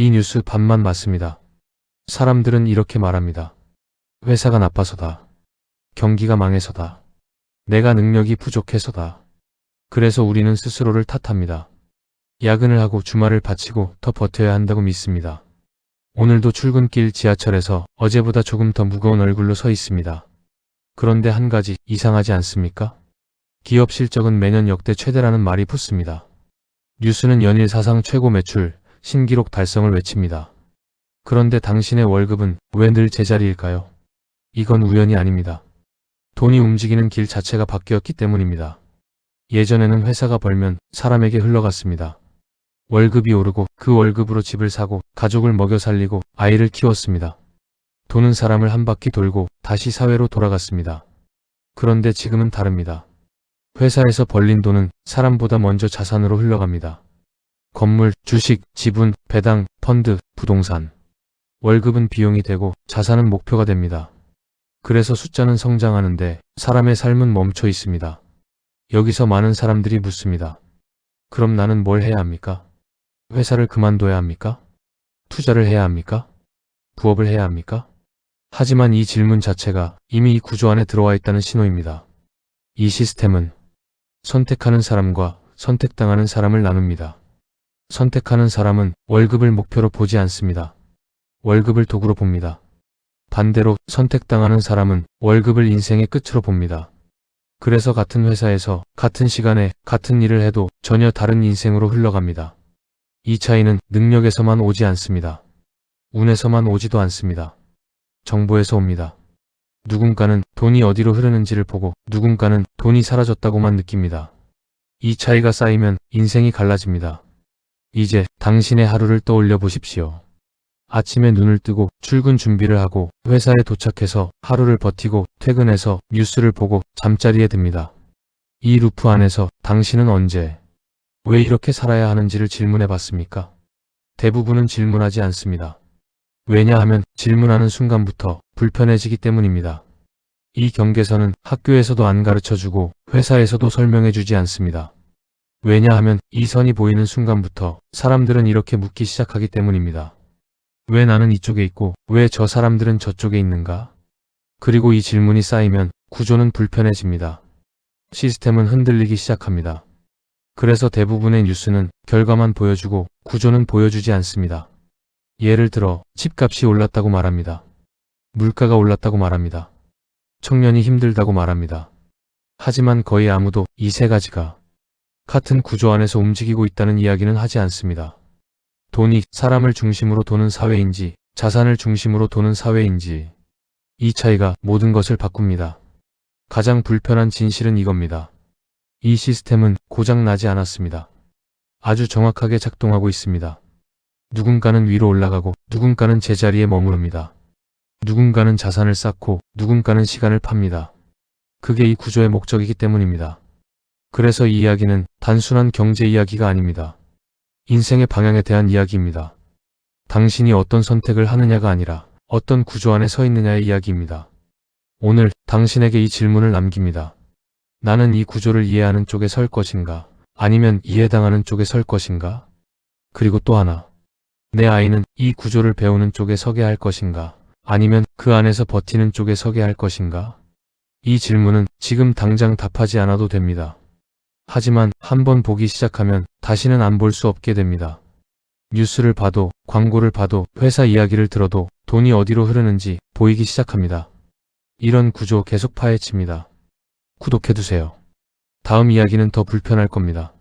이 뉴스 반만 맞습니다. 사람들은 이렇게 말합니다. 회사가 나빠서다. 경기가 망해서다. 내가 능력이 부족해서다. 그래서 우리는 스스로를 탓합니다. 야근을 하고 주말을 바치고 더 버텨야 한다고 믿습니다. 오늘도 출근길 지하철에서 어제보다 조금 더 무거운 얼굴로 서 있습니다. 그런데 한 가지 이상하지 않습니까? 기업 실적은 매년 역대 최대라는 말이 붙습니다. 뉴스는 연일 사상 최고 매출, 신기록 달성을 외칩니다. 그런데 당신의 월급은 왜 늘 제자리일까요? 이건 우연이 아닙니다. 돈이 움직이는 길 자체가 바뀌었기 때문입니다. 예전에는 회사가 벌면 사람에게 흘러갔습니다. 월급이 오르고 그 월급으로 집을 사고 가족을 먹여 살리고 아이를 키웠습니다. 돈은 사람을 한 바퀴 돌고 다시 사회로 돌아갔습니다. 그런데 지금은 다릅니다. 회사에서 벌린 돈은 사람보다 먼저 자산으로 흘러갑니다. 건물, 주식, 지분, 배당, 펀드, 부동산. 월급은 비용이 되고 자산은 목표가 됩니다. 그래서 숫자는 성장하는데 사람의 삶은 멈춰 있습니다. 여기서 많은 사람들이 묻습니다. 그럼 나는 뭘 해야 합니까? 회사를 그만둬야 합니까? 투자를 해야 합니까? 부업을 해야 합니까? 하지만 이 질문 자체가 이미 이 구조 안에 들어와 있다는 신호입니다. 이 시스템은 선택하는 사람과 선택당하는 사람을 나눕니다. 선택하는 사람은 월급을 목표로 보지 않습니다. 월급을 도구로 봅니다. 반대로 선택당하는 사람은 월급을 인생의 끝으로 봅니다. 그래서 같은 회사에서 같은 시간에 같은 일을 해도 전혀 다른 인생으로 흘러갑니다. 이 차이는 능력에서만 오지 않습니다. 운에서만 오지도 않습니다. 정보에서 옵니다. 누군가는 돈이 어디로 흐르는지를 보고 누군가는 돈이 사라졌다고만 느낍니다. 이 차이가 쌓이면 인생이 갈라집니다. 이제 당신의 하루를 떠올려 보십시오. 아침에 눈을 뜨고 출근 준비를 하고 회사에 도착해서 하루를 버티고 퇴근해서 뉴스를 보고 잠자리에 듭니다. 이 루프 안에서 당신은 언제, 왜 이렇게 살아야 하는지를 질문해 봤습니까? 대부분은 질문하지 않습니다. 왜냐하면 질문하는 순간부터 불편해지기 때문입니다. 이 경계선은 학교에서도 안 가르쳐주고 회사에서도 설명해주지 않습니다. 왜냐하면 이 선이 보이는 순간부터 사람들은 이렇게 묻기 시작하기 때문입니다. 왜 나는 이쪽에 있고 왜 저 사람들은 저쪽에 있는가? 그리고 이 질문이 쌓이면 구조는 불편해집니다. 시스템은 흔들리기 시작합니다. 그래서 대부분의 뉴스는 결과만 보여주고 구조는 보여주지 않습니다. 예를 들어 집값이 올랐다고 말합니다. 물가가 올랐다고 말합니다. 청년이 힘들다고 말합니다. 하지만 거의 아무도 이 세 가지가 같은 구조 안에서 움직이고 있다는 이야기는 하지 않습니다. 돈이 사람을 중심으로 도는 사회인지 자산을 중심으로 도는 사회인지 이 차이가 모든 것을 바꿉니다. 가장 불편한 진실은 이겁니다. 이 시스템은 고장나지 않았습니다. 아주 정확하게 작동하고 있습니다. 누군가는 위로 올라가고 누군가는 제자리에 머무릅니다. 누군가는 자산을 쌓고 누군가는 시간을 팝니다. 그게 이 구조의 목적이기 때문입니다. 그래서 이 이야기는 단순한 경제 이야기가 아닙니다. 인생의 방향에 대한 이야기입니다. 당신이 어떤 선택을 하느냐가 아니라 어떤 구조 안에 서 있느냐의 이야기입니다. 오늘 당신에게 이 질문을 남깁니다. 나는 이 구조를 이해하는 쪽에 설 것인가? 아니면 이해당하는 쪽에 설 것인가? 그리고 또 하나. 내 아이는 이 구조를 배우는 쪽에 서게 할 것인가? 아니면 그 안에서 버티는 쪽에 서게 할 것인가? 이 질문은 지금 당장 답하지 않아도 됩니다. 하지만 한번 보기 시작하면 다시는 안 볼 수 없게 됩니다. 뉴스를 봐도 광고를 봐도 회사 이야기를 들어도 돈이 어디로 흐르는지 보이기 시작합니다. 이런 구조 계속 파헤칩니다. 구독해두세요. 다음 이야기는 더 불편할 겁니다.